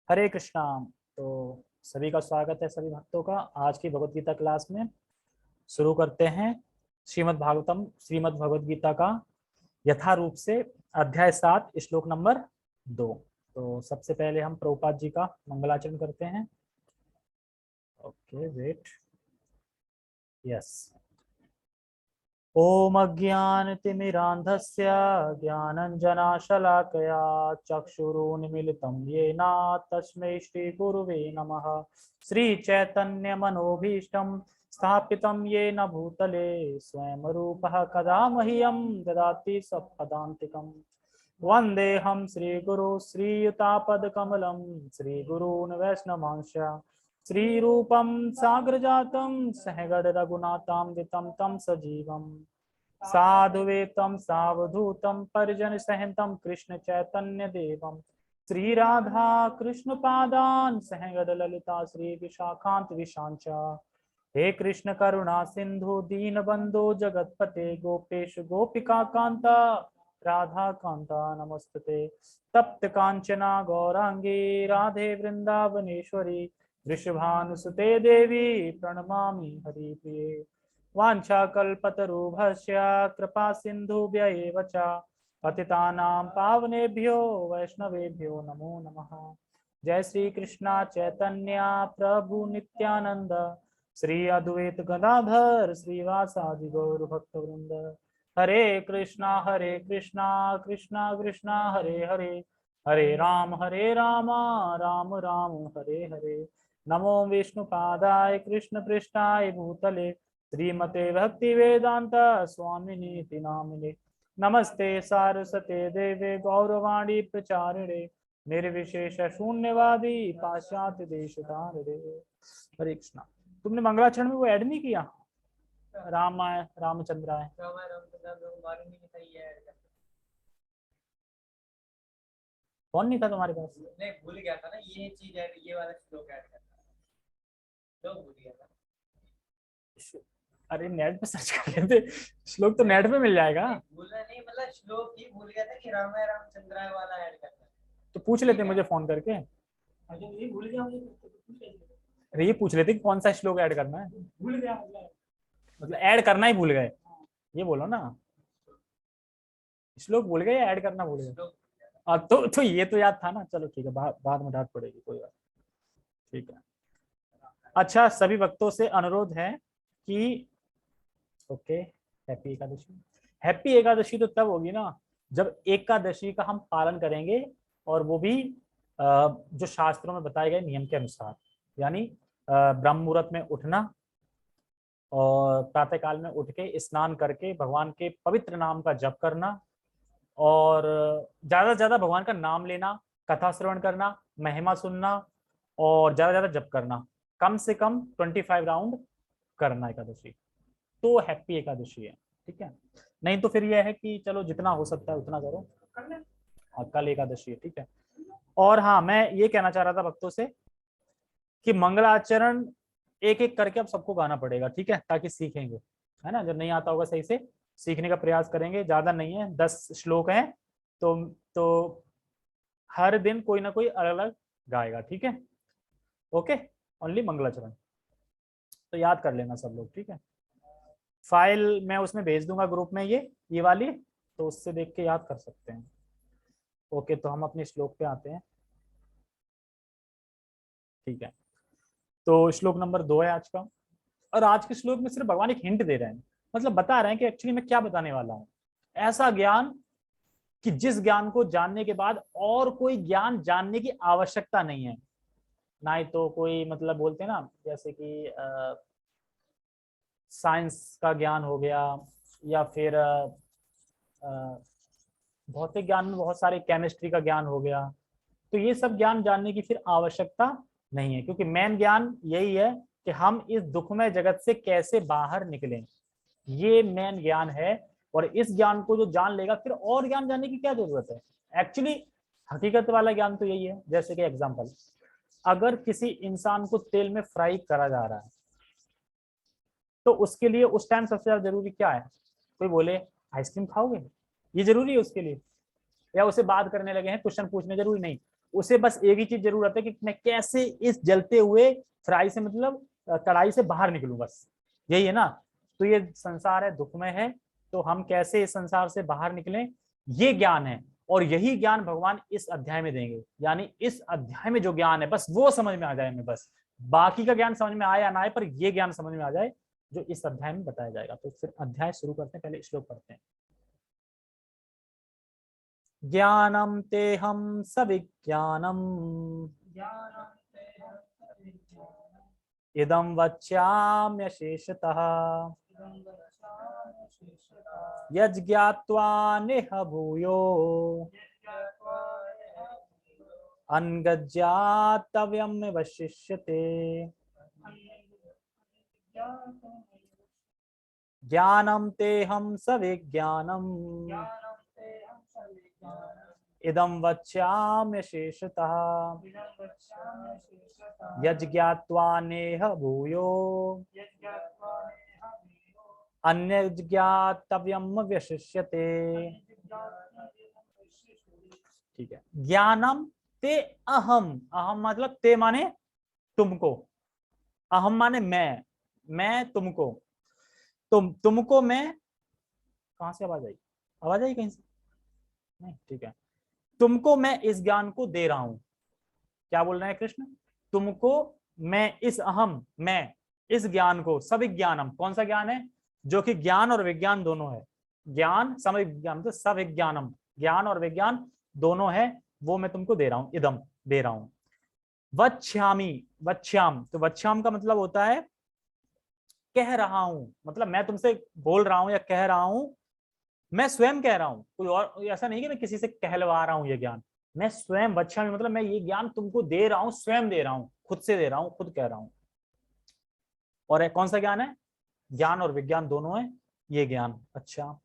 हरे कृष्णा। तो सभी का स्वागत है, सभी भक्तों का आज की भगवत गीता क्लास में। शुरू करते हैं श्रीमद् भगवत गीता का यथारूप से अध्याय 7 श्लोक नंबर 2। तो सबसे पहले हम प्रभुपाद जी का मंगलाचरण करते हैं। Okay wait, yes. ओम अज्ञानतिमिरान्धस्य ज्ञानञ्जनशलाकया चक्षुरुन्मीलितं येन तस्मै श्रीगुरुवे नमः। श्रीचैतन्यमनोभीष्टं स्थापितं येन भूतले स्वयं रूपः कदा मह्यं ददाति स्वपदान्तिकम्। वन्देऽहं श्रीगुरु श्रीयुतापदकमलं श्रीगुरून् वैष्णवांश्च श्रीरूपं साग्रजातं सहगणरघुनाथान्वितं तं सजीवम् साधुवेतं सावधूतं परिजनसहितं कृष्ण चैतन्य देवं श्रीराधा कृष्ण पादान् सहगणललिता श्री विशाखान्त विशांच। हे कृष्ण करुणा सिंधु दीनबंधु जगतपते गोपेश गोपिका कांता राधा कांता नमस्तुते। तप्त कांचना गौरांगी राधे वृंदावनेश्वरी वृषभानुसुते देवी प्रणमामि हरिप्रिये। वाञ्छाकल्पतरुभ्यश्च कृपा सिन्धुभ्य एव च पतितानां पावनेभ्यो वैष्णवेभ्यो नमो नमः। जय श्री कृष्णा चैतन्य प्रभु नित्यानंद श्री अद्वैत गदाधर श्रीवासादि गौर भक्तवृंद। हरे कृष्णा कृष्णा कृष्णा हरे हरे, हरे राम राम राम हरे हरे। नमो विष्णुपादाय कृष्ण पृष्ठाय भूतले श्रीमते भक्ति वेदांत स्वामिनीति नामिने। नमस्ते सारस्वते देवे गौरवाणी प्रचारिणे निर्विशेष शून्यवादी पाश्चात्य देश धारिणे। हरे कृष्णा। तुमने मंगलाचरण में वो ऐड नहीं किया? रामचंद्राय कौन नहीं था तुम्हारे पास? नहीं, भूल गया था ना, ये चीज है, ये वाला श्लोक ऐड करना तो भूल गया था। अरे नेट पे सर्च कर लेते, श्लोक तो नेट पे मिल जाएगा। भूलना नहीं, मतलब श्लोक ही भूल गया था कि रामाय रामचंद्राय वाला ऐड करना। तो पूछ लेते मुझे फोन करके। ये भूल गया मुझे। अरे ये पूछ लेते कि कौन सा श्लोक ऐड करना है। भूल गया मतलब ऐड करना ही भूल गए, ये बोलो ना। श्लोक भूल गए या ऐड करना भूल गए? तो ये तो याद था ना। चलो ठीक है, बाद में डांट पड़ेगी, कोई बात। ठीक है। अच्छा, सभी भक्तों से अनुरोध है कि okay, happy Ekadashi. Happy Ekadashi तो तब होगी ना जब एकादशी का हम पालन करेंगे, और वो भी जो शास्त्रों में बताए गए नियम के अनुसार। यानी ब्रह्म मुहूर्त में उठना और प्रातः काल में उठ के स्नान करके भगवान के पवित्र नाम का जप करना, और ज्यादा से ज्यादा भगवान का नाम लेना, कथा श्रवण करना, महिमा सुनना, और ज्यादा ज्यादा जप करना। कम से कम 25 राउंड करना एकादशी, तो हैप्पी एकादशी है। ठीक है। नहीं तो फिर यह है कि चलो जितना हो सकता है उतना करो। हाँ, कल एकादशी है। ठीक है। और हाँ, मैं ये कहना चाह रहा था भक्तों से कि मंगलाचरण एक एक करके अब सबको गाना पड़ेगा, ठीक है, ताकि सीखेंगे, है ना। जब नहीं आता होगा सही से सीखने का प्रयास करेंगे। ज्यादा नहीं है, 10 श्लोक हैं। तो हर दिन कोई ना कोई अलग अलग गाएगा, ठीक है। ओके, ओनली मंगलाचरण। तो याद कर लेना सब लोग, ठीक है। फाइल मैं उसमें भेज दूंगा ग्रुप में, ये वाली, तो उससे देख के याद कर सकते हैं। ओके, तो हम अपने श्लोक पे आते हैं। ठीक है। तो श्लोक नंबर 2 है आज का। और आज के श्लोक में सिर्फ भगवान एक हिंट दे रहे हैं, मतलब बता रहे हैं कि एक्चुअली मैं क्या बताने वाला हूँ। ऐसा ज्ञान कि जिस ज्ञान को जानने के बाद और कोई ज्ञान जानने की आवश्यकता नहीं है। ना ही तो कोई, मतलब बोलते हैं ना, जैसे कि साइंस का ज्ञान हो गया, या फिर भौतिक ज्ञान में बहुत सारे, केमिस्ट्री का ज्ञान हो गया। तो ये सब ज्ञान जानने की फिर आवश्यकता नहीं है, क्योंकि मेन ज्ञान यही है कि हम इस दुखमय जगत से कैसे बाहर निकलें। ये मेन ज्ञान है। और इस ज्ञान को जो जान लेगा, फिर और ज्ञान जानने की क्या जरूरत है। एक्चुअली हकीकत वाला ज्ञान तो यही है। जैसे कि एग्जांपल, अगर किसी इंसान को तेल में फ्राई करा जा रहा है, तो उसके लिए उस टाइम सबसे ज्यादा जरूरी क्या है? कोई बोले आइसक्रीम खाओगे, ये जरूरी है उसके लिए? या उसे बात करने लगे हैं, क्वेश्चन पूछने, जरूरी नहीं। उसे बस एक ही चीज जरूरत है कि मैं कैसे इस जलते हुए फ्राई से, मतलब कढ़ाई से बाहर निकलूं, बस यही है ना। तो ये संसार है, दुखमय है, तो हम कैसे इस संसार से बाहर निकलें, ये ज्ञान है। और यही ज्ञान भगवान इस अध्याय में देंगे, यानी इस अध्याय में जो ज्ञान है बस वो समझ में आ जाए हमें, बस बाकी का ज्ञान समझ में आए या ना आए, पर ये ज्ञान समझ में आ जाए जो इस अध्याय में बताया जाएगा। तो फिर अध्याय शुरू करते हैं, पहले श्लोक पढ़ते हैं। ज्ञानम तेहम सविज्ञानम इदं वच्याम्यशेषतः यज्ञात्वा नेह भूयो अनगज्ञातव्यम् वशिष्यते। ज्ञानं तेहं सविज्ञानम् इदं वच्याम्यशेषतः यज्ञात्वा नेह भूयो अन्यज्ञातव्यम् व्यशिष्यते। ठीक है। ज्ञानम ते अहम, अहम मतलब ते माने तुमको, अहम माने मैं तुमको, तुमको मैं, कहां से आवाज आई, आवाज आई कहीं से नहीं, ठीक है। तुमको मैं इस ज्ञान को दे रहा हूं। क्या बोल रहे हैं कृष्ण, तुमको मैं इस अहम, मैं इस ज्ञान को, सविज्ञानम, कौन सा ज्ञान है, जो कि ज्ञान और विज्ञान दोनों है, ज्ञान सविज्ञान तो सविज्ञानम, ज्ञान और विज्ञान दोनों है, वो मैं तुमको दे रहा हूं, इदम दे रहा हूं। वक्ष्यामि, वक्ष्याम, तो वक्ष्याम का मतलब होता है कह रहा हूं, मतलब मैं तुमसे बोल रहा हूं या कह रहा हूं, मैं स्वयं कह रहा हूं, कोई और, ऐसा नहीं कि मैं किसी से कहलवा रहा हूं ये ज्ञान, मैं स्वयं, वक्ष्यामि मतलब मैं ये ज्ञान तुमको दे रहा हूं, स्वयं दे रहा हूं, खुद से दे रहा हूं, खुद कह रहा हूं। और कौन सा ज्ञान है, ज्ञान और विज्ञान दोनों है ये ज्ञान। अच्छा,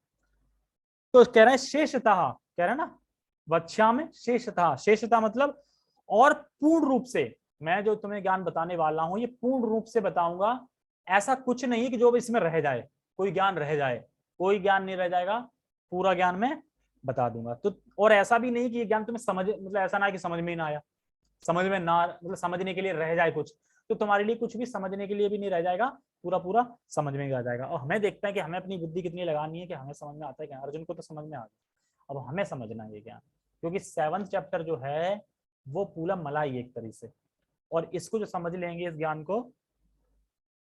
तो कह रहे हैं शेषतः, कह रहे हैं ना, वक्षा में शेषतः, शेषतः मतलब और पूर्ण रूप से, मैं जो तुम्हें ज्ञान बताने वाला हूं ये पूर्ण रूप से बताऊंगा, ऐसा कुछ नहीं कि जो इसमें रह जाए, कोई ज्ञान रह जाए, कोई ज्ञान नहीं रह जाएगा, पूरा ज्ञान मैं बता दूंगा। तो और ऐसा भी नहीं कि ये ज्ञान तुम्हें समझ, मतलब ऐसा ना कि समझ में ही ना आया, समझ में ना, मतलब समझने के लिए रह जाए कुछ, तो तुम्हारे लिए कुछ भी समझने के लिए भी नहीं रह जाएगा, पूरा पूरा समझ में आ जाएगा। और हमें देखते हैं कि हमें अपनी बुद्धि कितनी लगानी है कि हमें समझ में आता है क्या, अर्जुन को तो समझ में आ गया, अब हमें समझना है ये ज्ञान, क्योंकि 7वां चैप्टर जो है वो पूरा मलाई एक तरीके से, और इसको जो समझ लेंगे इस ज्ञान को,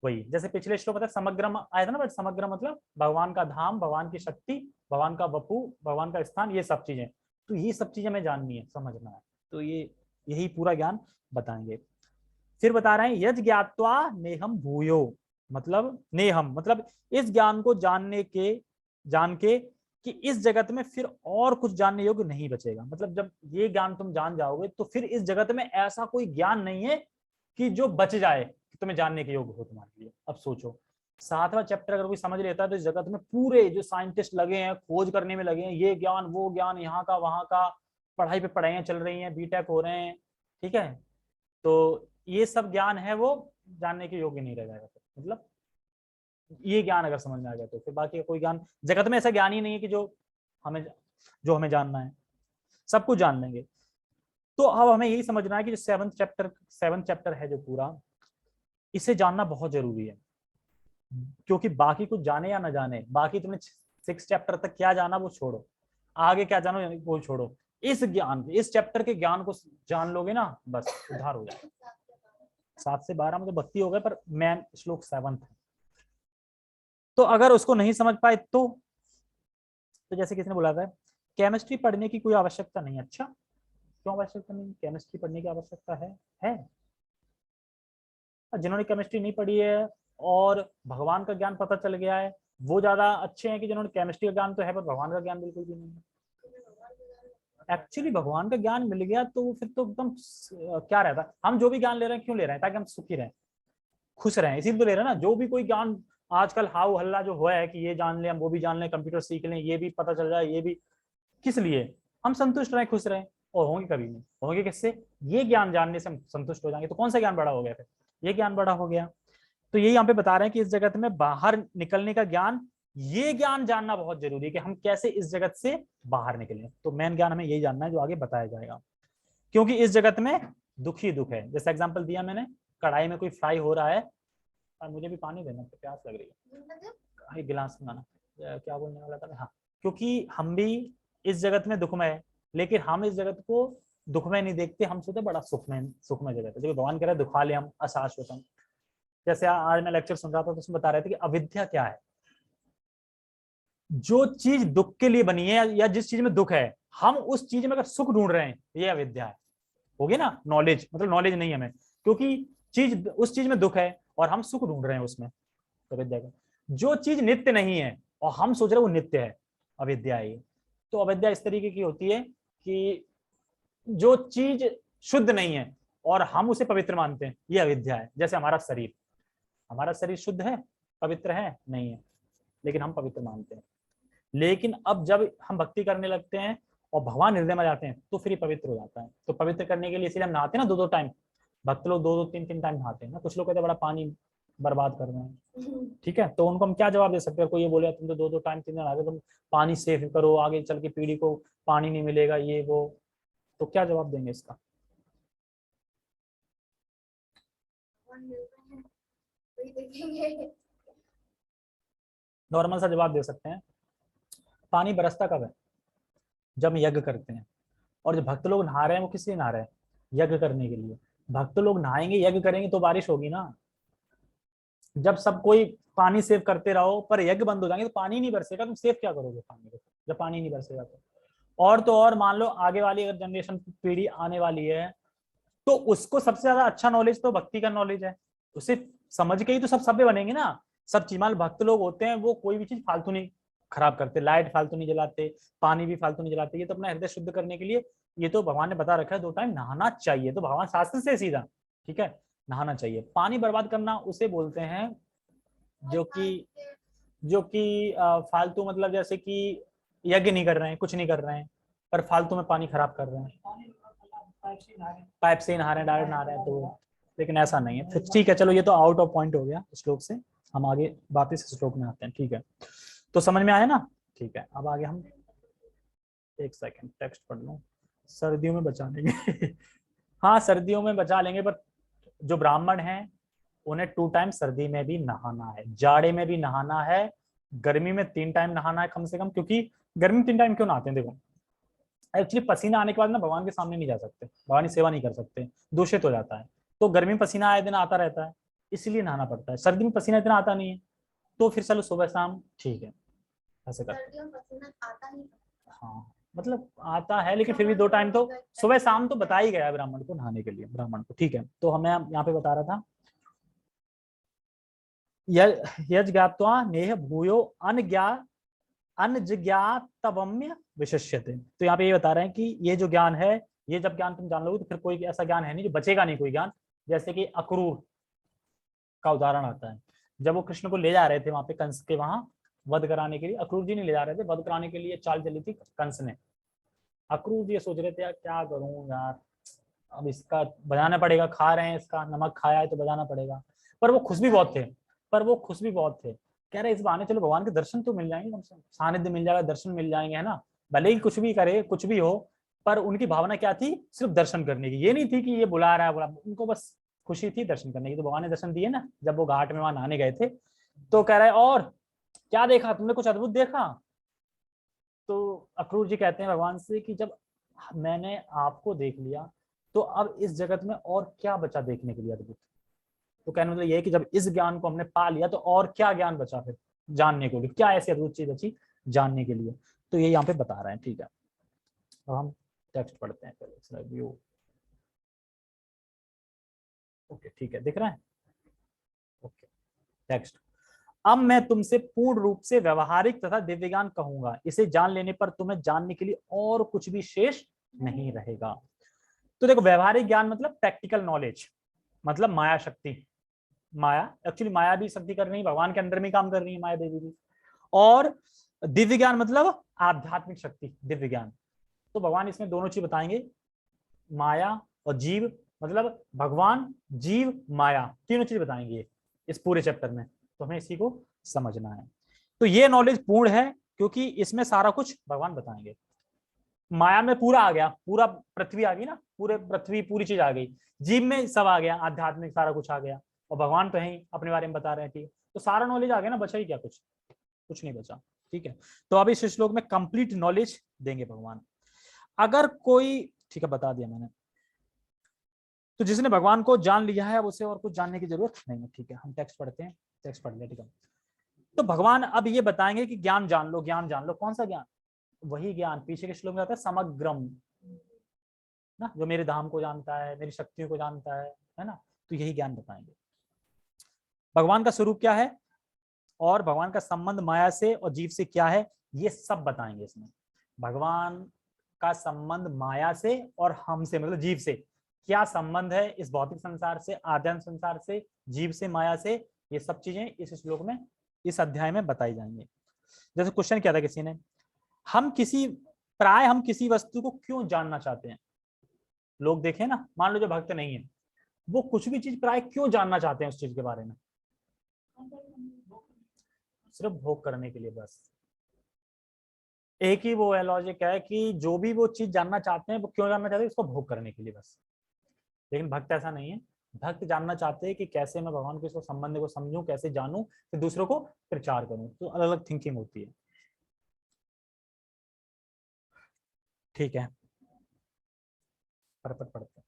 वही जैसे पिछले श्लोक पता समग्रम आया था ना, बट समग्र मतलब भगवान का धाम, भगवान की शक्ति, भगवान का वपु, भगवान का स्थान, ये सब चीजें, तो ये सब चीजें हमें जाननी है, समझना है, तो ये यही पूरा ज्ञान बताएंगे। फिर बता रहे हैं यज ज्ञात्वा नेहम भूयो, मतलब नेहम मतलब इस ज्ञान को जान के कि इस जगत में फिर और कुछ जानने योग्य नहीं बचेगा, मतलब जब ये ज्ञान तुम जान जाओगे तो फिर इस जगत में ऐसा कोई ज्ञान नहीं है कि जो बच जाए कि तुम्हें जानने के योग्य हो तुम्हारे लिए। अब सोचो 7वां चैप्टर अगर कोई समझ लेता है तो इस जगत में पूरे जो साइंटिस्ट लगे हैं, खोज करने में लगे हैं, ये ज्ञान वो ज्ञान, यहाँ का वहां का, पढ़ाई पे पढ़ाइयां चल रही हैं, बीटेक हो रहे हैं, ठीक है, तो ये सब ज्ञान है वो जानने के योग्य नहीं रह जाएगा, मतलब ये ज्ञान अगर समझ में आ गया तो फिर बाकी का कोई ज्ञान, जगत में ऐसा ज्ञान ही नहीं है कि हमें जानना है, सब कुछ जान लेंगे। तो अब हमें यही समझना है कि जो 7th चैप्टर है जो पूरा, इसे जानना बहुत जरूरी है, क्योंकि बाकी कुछ जाने या ना जाने, बाकी तुमने 6 चैप्टर तक क्या जाना वो छोड़ो, आगे क्या जानो वो छोड़ो, इस ज्ञान, इस चैप्टर के ज्ञान को जान लोगे ना, बस उद्धार हो जाएगा। 7 से 12 में तो भक्ति हो गए, पर मैन श्लोक 7 है, तो अगर उसको नहीं समझ पाए तो जैसे किसी ने बोला था केमिस्ट्री पढ़ने की कोई आवश्यकता नहीं। अच्छा, क्यों आवश्यकता नहीं, केमिस्ट्री पढ़ने की आवश्यकता है। जिन्होंने केमिस्ट्री नहीं पढ़ी है और भगवान का ज्ञान पता चल गया है, वो ज्यादा अच्छे हैं कि जिन्होंने केमिस्ट्री का ज्ञान तो है पर भगवान का ज्ञान बिल्कुल भी नहीं है। एक्चुअली भगवान का ज्ञान मिल गया तो फिर तो एकदम क्या रहता, हम जो भी ज्ञान ले रहे हैं क्यों ले रहे हैं, ताकि हम सुखी रहें, खुश रहें, इसीलिए तो ले रहे हैं ना। जो भी कोई ज्ञान आजकल हाउ हल्ला जो हुआ है कि ये जान ले, हम वो भी जान लें, कंप्यूटर सीख लें, ये भी पता चल जाए, ये भी, किस लिए, हम संतुष्ट रहें, खुश रहें, और होंगे कभी नहीं, होंगे किससे, ये ज्ञान जानने से हम संतुष्ट हो जाएंगे, तो कौन सा ज्ञान बड़ा हो गया फिर, ये ज्ञान बड़ा हो गया। तो ये यहाँ पे बता रहे हैं कि इस जगत में बाहर निकलने का ज्ञान, ये ज्ञान जानना बहुत जरूरी है कि हम कैसे इस जगत से बाहर निकलें, तो मेन ज्ञान हमें यही जानना है जो आगे बताया जाएगा। क्योंकि इस जगत में दुख ही दुख है। जैसे एग्जांपल दिया मैंने, कढ़ाई में कोई फ्राई हो रहा है, और मुझे भी पानी देना, तो प्यास लग रही है, एक गिलास बनाना। क्या बोलने वाला था मैं, हाँ, क्योंकि हम भी इस जगत में दुखमय है, लेकिन हम इस जगत को दुखमय नहीं देखते, हम सोचते बड़ा सुखमय जगत है। जब भगवान कह रहे दुखा ले हम अशाश्वतम। जैसे आज मैं लेक्चर सुन रहा था तो उसमें बता रहे थे कि अविद्या क्या है। जो चीज दुख के लिए बनी है या जिस चीज में दुख है, हम उस चीज में अगर सुख ढूंढ रहे हैं, ये अविद्या है। होगी ना नॉलेज, मतलब नॉलेज नहीं है हमें, क्योंकि चीज उस चीज में दुख है और हम सुख ढूंढ रहे हैं उसमें, तो अविद्या का। जो चीज नित्य नहीं है और हम सोच रहे हैं वो नित्य है, अविद्या है ये। तो अविद्या इस तरीके की होती है कि जो चीज शुद्ध नहीं है और हम उसे पवित्र मानते हैं, ये अविद्या है। जैसे हमारा शरीर शुद्ध है, पवित्र है नहीं है, लेकिन हम पवित्र मानते हैं। लेकिन अब जब हम भक्ति करने लगते हैं और भगवान हृदय में जाते हैं, तो फिर ये पवित्र हो जाता है। तो पवित्र करने के लिए इसलिए हम नहाते हैं ना 2-2 टाइम। भक्त लोग 2-2 3-3 टाइम नहाते हैं ना। कुछ लोग कहते हैं बड़ा पानी बर्बाद कर रहे हैं, ठीक है, तो उनको हम क्या जवाब दे सकते हैं? कोई ये बोले तुम तो 2-2 टाइम 3 नहाते, तुम पानी सेव करो, आगे चल के पीढ़ी को पानी नहीं मिलेगा, ये वो। तो क्या जवाब देंगे इसका? नॉर्मल सा जवाब दे सकते हैं, पानी बरसता कब है? जब हम यज्ञ करते हैं। और जो भक्त लोग नहा रहे हैं वो किस लिए नहा रहे हैं? यज्ञ करने के लिए। भक्त लोग नहाएंगे, यज्ञ करेंगे तो बारिश होगी ना। जब सब कोई पानी सेव करते रहो पर यज्ञ बंद हो जाएंगे तो पानी नहीं बरसेगा, तुम सेव क्या करोगे पानी को जब पानी नहीं बरसेगा? तो और मान लो आगे वाली अगर जनरेशन पीढ़ी आने वाली है, तो उसको सबसे ज्यादा अच्छा नॉलेज तो भक्ति का नॉलेज है। उसे समझ के ही तो सब सभ्य बनेंगे ना। सब चीमाल भक्त लोग होते हैं, वो कोई भी चीज फालतू नहीं खराब करते, लाइट फालतू नहीं जलाते, पानी भी फालतू नहीं जलाते। ये तो अपना हृदय शुद्ध करने के लिए, ये तो भगवान ने बता रखा है 2 टाइम नहाना चाहिए, तो भगवान शास्त्र से सीधा, ठीक है, नहाना चाहिए। पानी बर्बाद करना उसे बोलते हैं जो कि फालतू, मतलब जैसे कि यज्ञ नहीं कर रहे हैं, कुछ नहीं कर रहे हैं, पर फालतू में पानी खराब कर रहे हैं, पाइप से ही नहा रहे हैं, डायरेक्ट नहा रहे हैं, तो लेकिन ऐसा नहीं है। फिर ठीक है, चलो ये तो आउट ऑफ पॉइंट हो गया श्लोक से, हम आगे वापिस श्लोक में आते हैं, ठीक है। तो समझ में आया ना? ठीक है, अब आगे हम, एक सेकंड टेक्स्ट पढ़ लूं। सर्दियों में बचा लेंगे हाँ सर्दियों में बचा लेंगे, पर जो ब्राह्मण हैं उन्हें 2 टाइम सर्दी में भी नहाना है, जाड़े में भी नहाना है, गर्मी में 3 टाइम नहाना है कम से कम। क्योंकि गर्मी में 3 टाइम क्यों नहाते हैं? देखो, एक्चुअली पसीना आने के बाद ना भगवान के सामने नहीं जा सकते, भगवान की सेवा नहीं कर सकते, दूषित हो जाता है। तो गर्मी में पसीना आए दिन आता रहता है, इसलिए नहाना पड़ता है। सर्दी में पसीना इतना आता नहीं है, तो फिर चलो सुबह शाम ठीक है, ऐसे करते हैं। हाँ, मतलब आता है, लेकिन फिर भी 2 टाइम तो सुबह शाम तो बता ही गया है ब्राह्मण को नहाने के लिए, ब्राह्मण को, ठीक है। तो हमें यहाँ पे बता रहा था, यज ज्ञात्वा नेह भूयो अनजिज्ञातव्य विशिष्यते। तो यहाँ पे ये बता रहे हैं कि ये जो ज्ञान है, ये जब ज्ञान तुम जान लोगे तो फिर कोई ऐसा ज्ञान है नहीं जो बचेगा नहीं, कोई ज्ञान। जैसे कि अक्रूर का उदाहरण आता है, जब वो कृष्ण को ले जा रहे थे वहां पे कंस के वहां वध कराने के लिए, अक्रूर जी नहीं ले जा रहे थे, वध कराने के लिए चाल चली थी कंस ने। अक्रूर जी ये सोच रहे थे यार क्या करूं यार, अब इसका बजाना पड़ेगा, खा रहे हैं इसका नमक खाया है तो बजाना पड़ेगा। पर वो खुश भी बहुत थे, कह रहे इस बहाने चलो भगवान के दर्शन तो मिल जाएंगे, कम से कम सानिध्य मिल जाएगा, दर्शन मिल जाएंगे, है ना। भले ही कुछ भी करे, कुछ भी हो, पर उनकी भावना क्या थी? सिर्फ दर्शन करने की। ये नहीं थी कि ये बुला रहा है, उनको बस खुशी थी दर्शन करने की। तो भगवान ने दर्शन दिए ना, जब वो घाट में वहां नहाने गए थे। तो कह रहा है और क्या देखा तुमने, कुछ अद्भुत देखा? तो अक्रूर जी कहते हैं भगवान से कि जब मैंने आपको देख लिया, तो अब इस जगत में और क्या बचा देखने के लिए अद्भुत? तो कहने मतलब ये है कि जब इस ज्ञान को हमने पा लिया, तो और क्या ज्ञान बचा फिर जानने को लिए, क्या ऐसी अद्भुत चीज बची जानने के लिए? तो ये यहाँ पे बता रहे हैं, ठीक है। अब हम टेक्स्ट पढ़ते हैं पहले, व्यू। ओके, ठीक है, दिख रहा है? Okay, text. अब मैं तुमसे पूर्ण रूप से व्यवहारिक तथा दिव्य ज्ञान कहूंगा, इसे जान लेने पर तुम्हें जानने के लिए और कुछ भी शेष नहीं रहेगा। तो देखो, व्यवहारिक ज्ञान मतलब प्रैक्टिकल नॉलेज, मतलब माया शक्ति। माया एक्चुअली, माया भी शक्ति कर रही है, भगवान के अंदर में काम कर रही है माया देवी भी। और दिव्य ज्ञान मतलब आध्यात्मिक शक्ति, दिव्य ज्ञान। तो भगवान इसमें दोनों चीज बताएंगे, माया और जीव, मतलब भगवान, जीव, माया, तीनों चीज बताएंगे इस पूरे चैप्टर में। तो हमें इसी को समझना है। तो ये नॉलेज पूर्ण है, क्योंकि इसमें सारा कुछ भगवान बताएंगे। माया में पूरा आ गया, पूरा पृथ्वी आ गई ना, पूरे पृथ्वी पूरी चीज आ गई, जीव में सब आ गया, आध्यात्मिक सारा कुछ आ गया, और भगवान तो है ही अपने बारे में बता रहे हैं, ठीक है, तो सारा नॉलेज आ गया ना, बचा ही क्या, कुछ कुछ नहीं बचा, ठीक है। तो अब इस श्लोक में कंप्लीट नॉलेज देंगे भगवान। अगर कोई, ठीक है बता दिया मैंने, तो जिसने भगवान को जान लिया है अब उसे और कुछ जानने की जरूरत नहीं है, ठीक है। हम टेक्स्ट पढ़ते हैं, टेक्स्ट पढ़ लिया, ठीक है। तो भगवान अब ये बताएंगे कि ज्ञान जान लो, ज्ञान जान लो, कौन सा ज्ञान, वही ज्ञान पीछे के श्लोक में आता है समग्रम ना, जो मेरे धाम को जानता है, मेरी शक्तियों को जानता है ना, तो यही ज्ञान बताएंगे। भगवान का स्वरूप क्या है और भगवान का संबंध माया से और जीव से क्या है, ये सब बताएंगे इसमें। भगवान का संबंध माया से और हमसे, मतलब जीव से क्या संबंध है, इस भौतिक संसार से, आध्यात्मिक संसार से, जीव से, माया से, ये सब चीजें इस श्लोक में, इस अध्याय में बताई जाएंगी। जैसे क्वेश्चन किया था किसी ने, हम किसी वस्तु को क्यों जानना चाहते हैं। लोग देखें ना, मान लो जो भक्त नहीं है, वो कुछ भी चीज प्राय क्यों जानना चाहते हैं उस चीज के बारे में, सिर्फ भोग करने के लिए बस। एक ही वो है लॉजिक है कि जो भी वो चीज जानना चाहते हैं वो क्यों जानना चाहते हैं, उसको भोग करने के लिए बस। लेकिन भक्त ऐसा नहीं है, भक्त जानना चाहते हैं कि कैसे मैं भगवान के संबंध को समझूं, कैसे जानूं, फिर दूसरों को प्रचार करूं, तो अलग अलग थिंकिंग होती है, ठीक है। फटाफट पढ़ते हैं,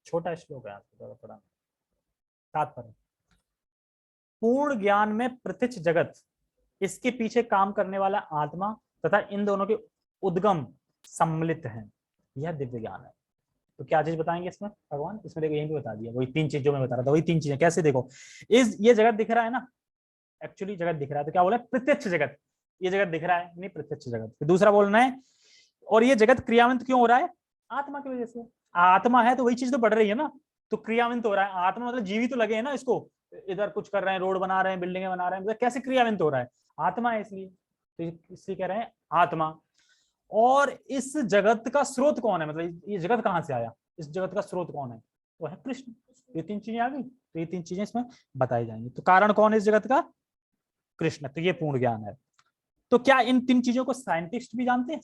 छोटा श्लोक है आपको ज्यादा पढ़ा। तात्पर्य, पूर्ण ज्ञान में प्रत्यक्ष जगत, इसके पीछे काम करने वाला आत्मा तथा इन दोनों के उद्गम सम्मिलित हैं, यह दिव्य ज्ञान है। तो क्या चीज बताएंगे इसमें भगवान, इसमें देखो यही भी बता दिया, वही तीन चीज जो मैं बता रहा था, वही तीन चीजें। कैसे देखो, ये जगत दिख रहा है ना, एक्चुअली जगत दिख रहा है, तो क्या बोला, प्रत्यक्ष जगत, ये जगत दिख रहा है नहीं, प्रत्यक्ष जगत। फिर दूसरा बोलना है, और ये जगत क्रियान्वित क्यों हो रहा है, आत्मा की वजह से। आत्मा है तो वही चीज तो बढ़ रही है ना, तो क्रियान्वित हो रहा है, आत्मा मतलब जीवी तो लगे है ना इसको, इधर कुछ कर रहे हैं, रोड बना रहे हैं, बिल्डिंगे बना रहे हैं, मतलब कैसे क्रियान्वित हो रहा है, आत्मा है इसलिए, तो इसलिए कह रहे हैं आत्मा। और इस जगत का स्रोत कौन है, मतलब ये जगत कहां से आया, इस जगत का स्रोत कौन है, वो है कृष्ण। ये तीन चीजें आ गई, तो ये तीन चीजें इसमें बताई जाएंगी। तो कारण कौन है इस जगत का, कृष्ण, तो ये पूर्ण ज्ञान है। तो क्या इन तीन चीजों को साइंटिस्ट भी जानते हैं,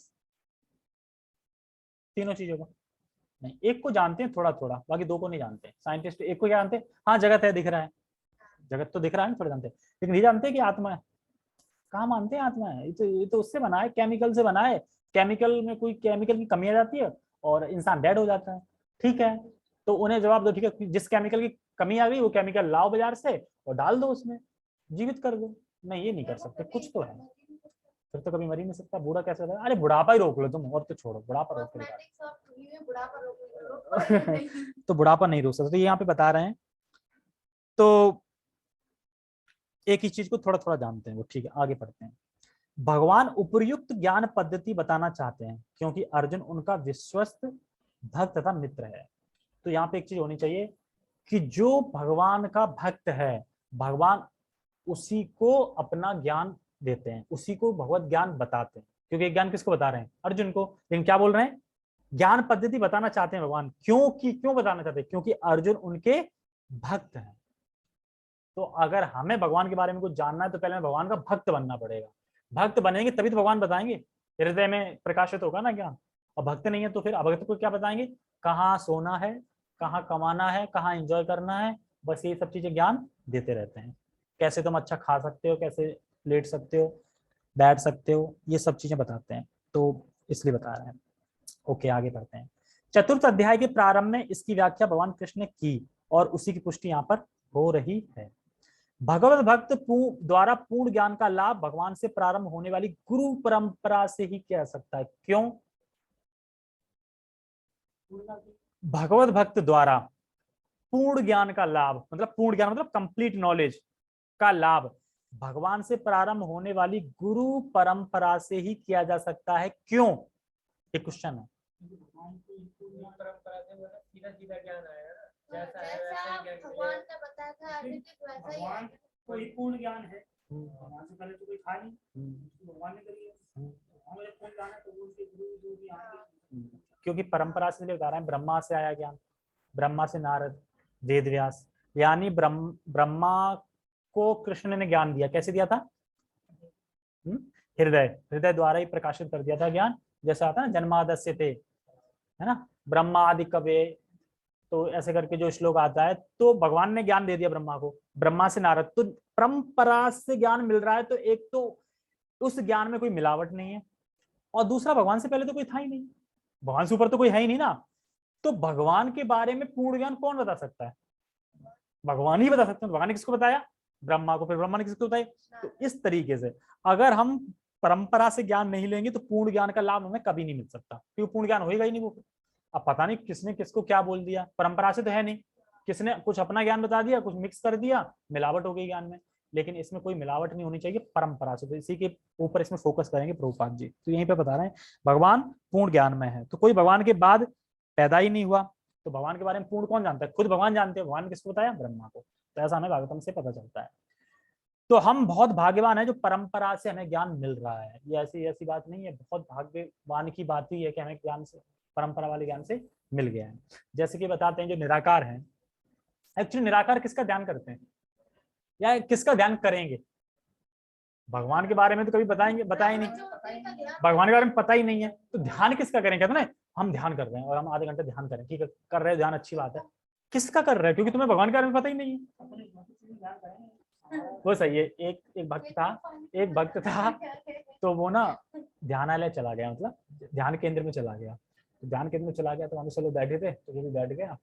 तीनों चीजों को नहीं, एक को जानते हैं थोड़ा थोड़ा, बाकी दो को नहीं जानते। साइंटिस्ट एक को क्या जानते हैं, हाँ जगत है, दिख रहा है, जगत तो दिख रहा है ना, थोड़ा जानते हैं, लेकिन नहीं जानते कि आत्मा है। कहाँ मानते हैं आत्मा है, ये तो उससे बना है, केमिकल से बना है, केमिकल में कोई केमिकल की कमी आ जाती है और इंसान डेड हो जाता है, ठीक है। तो उन्हें जवाब दो, ठीक है, जिस केमिकल की कमी आ गई वो केमिकल लाओ बाजार से और डाल दो उसमें, जीवित कर दो। नहीं, ये नहीं कर सकते, कुछ तो है, फिर तो कभी मर ही नहीं सकता। बूढ़ा कैसे होता है, अरे बुढ़ापा ही रोक लो तुम, और तो छोड़ो, बुढ़ापा रोक के तो बुढ़ापा नहीं रोक सकते, तो यहाँ पे बता रहे हैं। तो एक ही चीज को थोड़ा थोड़ा जानते हैं वो, ठीक है, आगे पढ़ते हैं। भगवान उपर्युक्त ज्ञान पद्धति बताना चाहते हैं क्योंकि अर्जुन उनका विश्वस्त भक्त तथा मित्र है। तो यहाँ पे एक चीज होनी चाहिए कि जो भगवान का भक्त है, भगवान उसी को अपना ज्ञान देते हैं, उसी को भगवत ज्ञान बताते हैं, क्योंकि ज्ञान किसको बता रहे हैं, अर्जुन को। लेकिन क्या बोल रहे हैं, ज्ञान पद्धति बताना चाहते हैं भगवान, क्यों बताना चाहते हैं, क्योंकि अर्जुन उनके भक्त हैं। तो अगर हमें भगवान के बारे में कुछ जानना है तो पहले हमें भगवान का भक्त बनना पड़ेगा, भक्त बनेंगे तभी तो भगवान बताएंगे, हृदय में प्रकाशित होगा ना ज्ञान। और भक्त नहीं है तो फिर अभक्त को क्या बताएंगे, कहाँ सोना है, कहाँ कमाना है, कहाँ एंजॉय करना है, बस ये सब चीजें ज्ञान देते रहते हैं। कैसे तुम अच्छा खा सकते हो, कैसे लेट सकते हो, बैठ सकते हो, ये सब चीजें बताते हैं, तो इसलिए बता रहे हैं। ओके, आगे बढ़ते हैं। चतुर्थ अध्याय के प्रारंभ में इसकी व्याख्या भगवान कृष्ण ने की और उसी की पुष्टि यहाँ पर हो रही है। भगवत भक्त द्वारा पूर्ण ज्ञान का लाभ भगवान से प्रारंभ होने वाली गुरु परंपरा से ही किया सकता है। क्यों, भगवत भक्त द्वारा पूर्ण ज्ञान का लाभ, मतलब पूर्ण ज्ञान मतलब कंप्लीट नॉलेज का लाभ भगवान से प्रारंभ होने वाली गुरु परंपरा से ही किया जा सकता है। क्यों, ये क्वेश्चन है। परंपरा से मतलब सीधा सीधा ज्ञान आएगा ना, जैसा है वैसा ही ज्ञान भगवान ने बताया था, वैसा ही भगवान कोई पूर्ण ज्ञान है, भगवान से पहले तो कोई था नहीं, भगवान ने करी है, हमारे पूर्ण ज्ञान है तो उनके गुरु जो भी आगे, क्योंकि परंपरा से बता रहे हैं, ब्रह्मा से आया ज्ञान, ब्रह्मा से नारद, वेद व्यास, यानी ब्रह्मा को कृष्ण ने ज्ञान दिया। कैसे दिया था, हृदय, हृदय द्वारा ही प्रकाशित कर दिया था ज्ञान। जैसा आता है ना, जन्मादस्य थे, है ना, ब्रह्मा आदि कवे, तो ऐसे करके जो श्लोक आता है, तो भगवान ने ज्ञान दे दिया ब्रह्मा को, ब्रह्मा से नारद, तो परंपरा से ज्ञान मिल रहा है। तो एक तो उस ज्ञान में कोई मिलावट नहीं है, और दूसरा भगवान से पहले तो कोई था ही नहीं, भगवान से ऊपर तो कोई है ही नहीं ना। तो भगवान के बारे में पूर्ण ज्ञान कौन बता सकता है? भगवान ही बता सकते हैं। भगवान ने किसको बताया? ब्रह्मा को। फिर ब्रह्मा ने किसको बताया? तो इस तरीके से अगर हम परंपरा से ज्ञान नहीं लेंगे तो पूर्ण ज्ञान का लाभ हमें कभी नहीं मिल सकता, क्योंकि पूर्ण ज्ञान होगा ही नहीं वो। अब पता नहीं किसने किसको क्या बोल दिया, परंपरा से तो है नहीं, किसने कुछ अपना ज्ञान बता दिया, कुछ मिक्स कर दिया, मिलावट हो गई ज्ञान में। लेकिन इसमें कोई मिलावट नहीं होनी चाहिए परंपरा से, तो इसी के ऊपर इसमें फोकस करेंगे प्रभुपाद जी। तो यहीं पे बता रहे हैं भगवान पूर्ण ज्ञान में है, तो कोई भगवान के बाद पैदा ही नहीं हुआ, तो भगवान के बारे में पूर्ण कौन जानता है? खुद भगवान जानते हैं। भगवान ने किसको बताया? ब्रह्मा को। तो ऐसा हमें भागवतम से पता चलता है। तो हम बहुत भाग्यवान है जो परंपरा से हमें ज्ञान मिल रहा है, ये ऐसी ऐसी बात नहीं है, बहुत भाग्यवान की बात ही है कि हमें ज्ञान से, परंपरा वाले ज्ञान से मिल गया है। जैसे कि बताते हैं जो निराकार है, एक्चुअली निराकार किसका ध्यान करते हैं या किसका ध्यान करेंगे? भगवान के बारे में तो कभी बताएंगे, बताया नहीं, भगवान के बारे में पता ही नहीं है, तो ध्यान किसका करें? कहते ना हम ध्यान कर रहे हैं और हम आधे घंटे ध्यान करें, ठीक है, कर रहे हैं ध्यान, अच्छी बात है, किसका कर रहे हैं? क्योंकि तुम्हें भगवान के बारे में पता ही नहीं है। वो सही है। एक भक्त था तो वो ना ध्यानालय चला गया, मतलब ध्यान केंद्र में चला गया, तो ध्यान केंद्र में चला गया, तो वहां पे सब लोग बैठे थे, तो वो भी बैठ गया।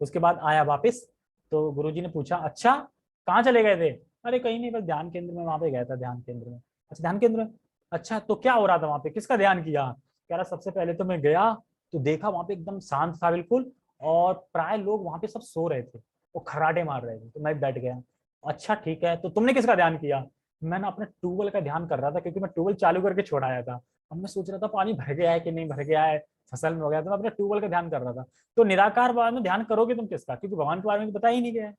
उसके बाद आया वापस, तो गुरुजी ने पूछा अच्छा कहाँ चले गए थे? अरे कहीं नहीं, बस ध्यान केंद्र में, वहां पे गया था ध्यान केंद्र में। अच्छा ध्यान केंद्र में, अच्छा तो क्या हो रहा था वहां पे, किसका ध्यान किया? कह रहा सबसे पहले तो मैं गया तो देखा वहां पे एकदम शांत था बिल्कुल, और प्राय लोग वहां पे सब सो रहे थे, वो खर्राटे मार रहे थे, तो मैं बैठ गया। अच्छा ठीक है, तो तुमने किसका ध्यान किया? मैंने अपने ट्यूबवेल का ध्यान कर रहा था, क्योंकि मैं ट्यूबवेल चालू करके छोड़ाया था, अब मैं सोच रहा था पानी भर गया है कि नहीं भर गया है, फसल में हो गया, तो मैं अपने ट्यूबवेल का ध्यान कर रहा था। तो निराकार बारे में ध्यान करोगे तुम किसका? क्योंकि भगवान के बारे में तो पता ही नहीं गया है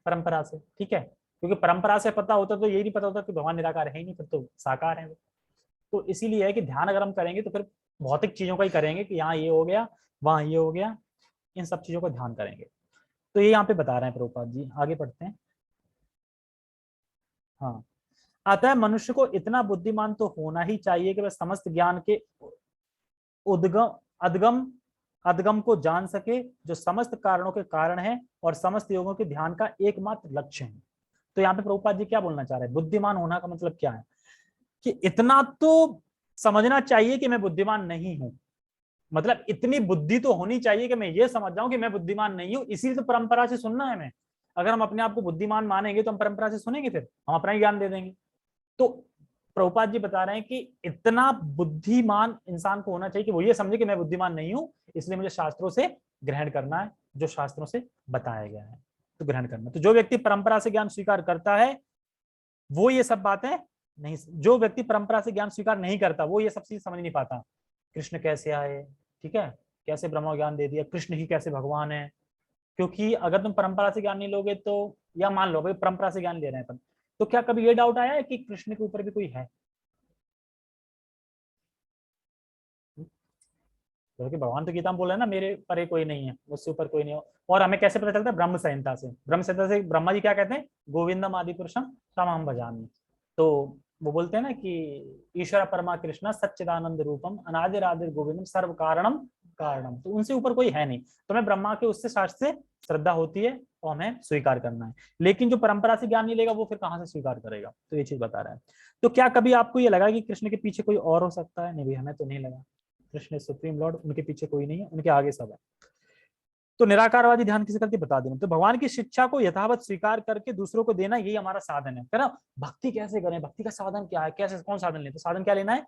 परंपरा से, ठीक है, क्योंकि परंपरा से पता होता तो यही नहीं पता होता कि भगवान निराकार है ही नहीं, फिर तो साकार है वो। तो इसीलिए है कि ध्यान अगर हम करेंगे तो फिर भौतिक चीजों का ही करेंगे, कि यहाँ ये हो गया, वहां ये हो गया, इन सब चीजों का ध्यान करेंगे। तो ये यहाँ पे बता रहे हैं प्रभुपाद जी, आगे पढ़ते हैं। हाँ, अतः मनुष्य को इतना बुद्धिमान तो होना ही चाहिए कि वह समस्त ज्ञान के उद्गम अदगम अदगम को जान सके, जो समस्त कारणों के कारण है और समस्त योगों के ध्यान का एकमात्र लक्ष्य है। तो यहाँ पे प्रभुपाद जी क्या बोलना चाह रहे हैं? बुद्धिमान होना का मतलब क्या है? कि इतना तो समझना चाहिए कि मैं बुद्धिमान नहीं हूं, मतलब इतनी बुद्धि तो होनी चाहिए कि मैं ये समझ जाऊं कि मैं बुद्धिमान नहीं हूं, इसीलिए तो परंपरा से सुनना है हमें। अगर हम अपने आप को बुद्धिमान मानेंगे तो हम परंपरा से सुनेंगे, फिर हम अपना ही ज्ञान दे देंगे। तो प्रभुपाद जी बता रहे हैं कि इतना बुद्धिमान इंसान को होना चाहिए कि वो ये समझे कि मैं बुद्धिमान नहीं हूं, इसलिए मुझे शास्त्रों से ग्रहण करना है, जो शास्त्रों से बताया गया है तो ग्रहण करना। तो जो व्यक्ति परंपरा से ज्ञान स्वीकार करता है वो ये सब बातें नहीं, जो व्यक्ति परंपरा से ज्ञान स्वीकार नहीं करता वो ये सब चीज समझ नहीं पाता। कृष्ण कैसे आए, ठीक है, कैसे ब्रह्म ज्ञान दे दिया, कृष्ण ही कैसे भगवान है। क्योंकि अगर तुम परंपरा से ज्ञान नहीं लोगे तो, या मान लो भाई परंपरा से ज्ञान ले रहे हैं तुम, तो क्या कभी ये डाउट आया है कि कृष्ण के ऊपर भी कोई है? क्योंकि भगवान तो गीता में बोल रहे हैं ना, मेरे परे कोई नहीं है, मुझसे ऊपर कोई नहीं हो। और हमें कैसे पता चलता है? ब्रह्म संहिता से। ब्रह्म संहिता से ब्रह्मा जी क्या कहते हैं? गोविंदम आदि पुरुषम तमाम भजामि। तो वो बोलते हैं ना कि ईश्वर परमा कृष्ण सच्चिदानंद रूपम अनादिर आदिर गोविंदम सर्व कारणम कारणम, तो उनसे ऊपर कोई है नहीं। तो हमें ब्रह्मा के उससे शास्त्र से श्रद्धा होती है और हमें स्वीकार करना है। लेकिन जो परंपरा से ज्ञान नहीं लेगा वो फिर कहाँ से स्वीकार करेगा? तो ये चीज बता रहा है। तो क्या कभी आपको ये लगा कि कृष्ण के पीछे कोई और हो सकता है? नहीं भाई, हमें तो नहीं लगा। कृष्ण सुप्रीम लॉर्ड, उनके पीछे कोई नहीं है, उनके आगे सब है। तो निराकारवादी ध्यान किसे करके बता देना। तो भगवान की शिक्षा को यथावत स्वीकार करके दूसरों को देना, यही हमारा साधन है ना। भक्ति कैसे करें? भक्ति का साधन क्या है? कैसे, कौन साधन लेते? साधन क्या लेना है?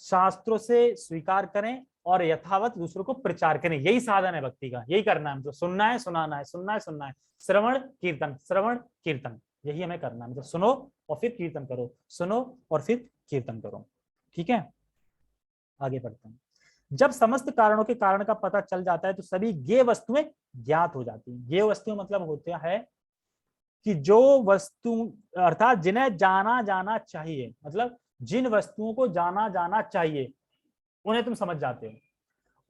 शास्त्रों से स्वीकार करें और यथावत दूसरों को प्रचार करें, यही साधन है भक्ति का। यही करना है मतलब, सुनना है सुनाना है, सुनना है सुनना है, श्रवण कीर्तन श्रवण कीर्तन, यही हमें करना है। मतलब सुनो और फिर कीर्तन करो, सुनो और फिर कीर्तन करो, ठीक है। आगे बढ़ते हैं। जब समस्त कारणों के कारण का पता चल जाता है तो सभी ज्ञेय वस्तुएं ज्ञात हो जाती हैं। ज्ञेय वस्तुएं मतलब होता है कि जो वस्तु, अर्थात जिन्हें जाना जाना चाहिए, मतलब जिन वस्तुओं को जाना जाना चाहिए उन्हें तुम समझ जाते हो,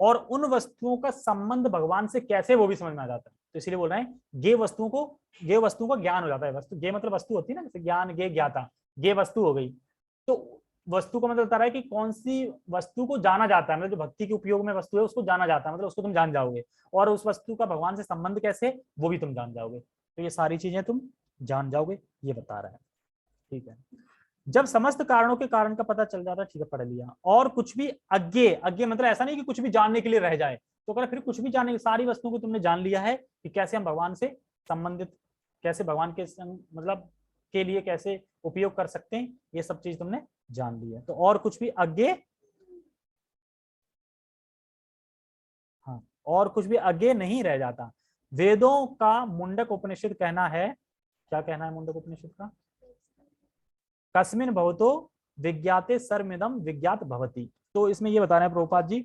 और उन वस्तुओं का संबंध भगवान से कैसे वो भी समझ में आ जाता है। तो इसीलिए बोल रहे हैं ज्ञेय वस्तुओं का ज्ञान हो जाता है। वस्तु ज्ञेय मतलब वस्तु होती है ना, जैसे ज्ञान ज्ञेय ज्ञाता, ज्ञेय वस्तु हो गई। तो वस्तु का मतलब बता रहा है कि कौन सी वस्तु को जाना जाता है, मतलब जो भक्ति के उपयोग में वस्तु है उसको जाना जाता है, मतलब उसको तुम जान जाओगे, और उस वस्तु का भगवान से संबंध कैसे वो भी तुम जान जाओगे। तो ये सारी चीजें तुम जान जाओगे, ये बता रहा है। ठीक है, जब समस्त कारणों के कारण का पता चल जाता है, ठीक है पढ़ लिया, और कुछ भी अज्ञे, अज्ञे मतलब ऐसा नहीं कि कुछ भी जानने के लिए रह जाए, तो अगर फिर कुछ भी जानने, सारी वस्तुओं को तुमने जान लिया है कि कैसे हम भगवान से संबंधित, कैसे भगवान के मतलब के लिए कैसे उपयोग कर सकते हैं, ये सब चीज तुमने जान ली है। तो और कुछ भी आगे, हाँ, और कुछ भी आगे नहीं रह जाता। वेदों का मुंडक उपनिषद कहना है, क्या कहना है मुंडक उपनिषद का? कस्मिन भवतो विज्ञाते सर्वमिदं विज्ञात भवति। तो इसमें ये बता रहे हैं प्रभुपाद जी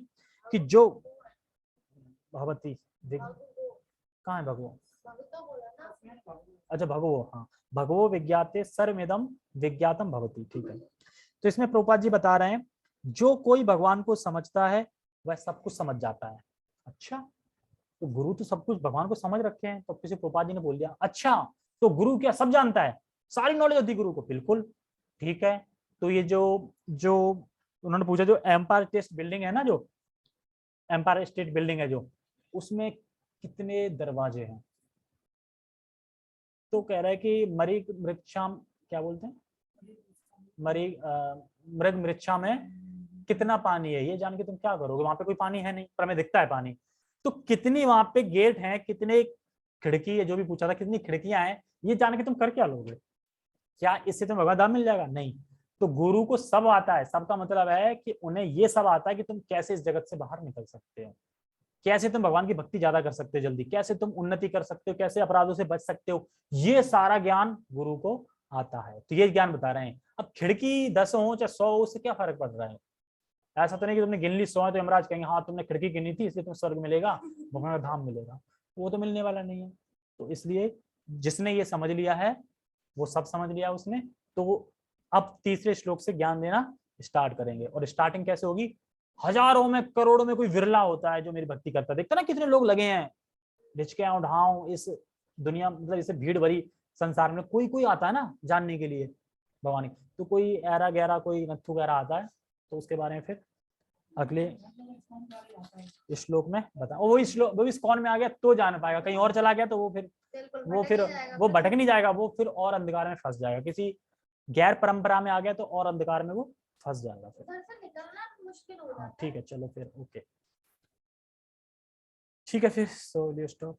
कि जो भवती, कहाँ है भगवो? अच्छा भगवो, हाँ, भगवो विज्ञाते सर्वमिदं विज्ञातम भवति। ठीक है, तो इसमें प्रभुपाद जी बता रहे हैं जो कोई भगवान को समझता है वह सब कुछ समझ जाता है। अच्छा, तो गुरु तो सब कुछ भगवान को समझ रखे हैं, तो किसी प्रभुपाद जी ने बोल दिया अच्छा तो गुरु क्या सब जानता है, सारी नॉलेज होती है गुरु को? बिल्कुल ठीक है। तो ये जो जो उन्होंने पूछा, जो एम्पायर स्टेट बिल्डिंग है ना, जो एम्पायर स्टेट बिल्डिंग है जो, उसमें कितने दरवाजे हैं? तो कह रहा है कि मरीग मृक्षाम, क्या बोलते हैं, मरीग मृग मृक्षा में कितना पानी है, ये जान के तुम क्या करोगे? वहां पे कोई पानी है नहीं, पर हमें दिखता है पानी। तो कितनी वहां पे गेट हैं, कितने खिड़की है, जो भी पूछा था कितनी खिड़कियां हैं, ये जान के तुम कर क्या लोगे? क्या इससे तुम्हें भगवत धाम मिल जाएगा? नहीं। तो गुरु को सब आता है, सबका मतलब है कि उन्हें ये सब आता है कि तुम कैसे इस जगत से बाहर निकल सकते हो, कैसे तुम भगवान की भक्ति ज्यादा कर सकते हो जल्दी, कैसे तुम उन्नति कर सकते हो, कैसे अपराधों से बच सकते हो, ये सारा ज्ञान गुरु को आता है। तो ये ज्ञान बता रहे हैं। अब खिड़की 10 हो चाहे 100 हो, उससे क्या फर्क पड़ रहा है? ऐसा तो नहीं कि तुमने गिन ली 100 है तो यमराज कहेंगे हाँ तुमने खिड़की गिनी थी इसलिए तुम्हें स्वर्ग मिलेगा, भगवान का धाम मिलेगा, वो तो मिलने वाला नहीं है। तो इसलिए जिसने ये समझ लिया है वो सब समझ लिया उसने। तो अब तीसरे श्लोक से ज्ञान देना स्टार्ट करेंगे, और स्टार्टिंग कैसे होगी? हजारों में करोड़ों में कोई विरला होता है जो मेरी भक्ति करता है। देखता ना कितने लोग लगे हैं, ढिचके ढाऊं इस दुनिया, मतलब इसे भीड़ भरी संसार में, कोई कोई आता है ना जानने के लिए भवानी। तो कोई ऐरा गहरा, कोई नत्थु गहरा आता है, तो उसके बारे में फिर अगले श्लोक में बता। वो श्लोक वो इस्कॉन में आ गया तो जान पाएगा, कहीं और चला गया तो वो फिर वो भटक नहीं जाएगा, वो फिर और अंधकार में फंस जाएगा, किसी गैर परंपरा में आ गया तो और अंधकार में वो फंस जाएगा फिर। हाँ ठीक है, चलो फिर ओके, ठीक है फिर सो स्टॉप।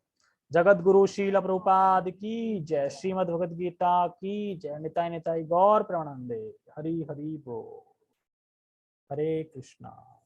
जगत गुरु शील प्रभुपाद की जय, श्रीमद् भगवद गीता की जय, निताय निताय गौर प्रेमानंदे, हरि हरि बोल, हरे कृष्णा।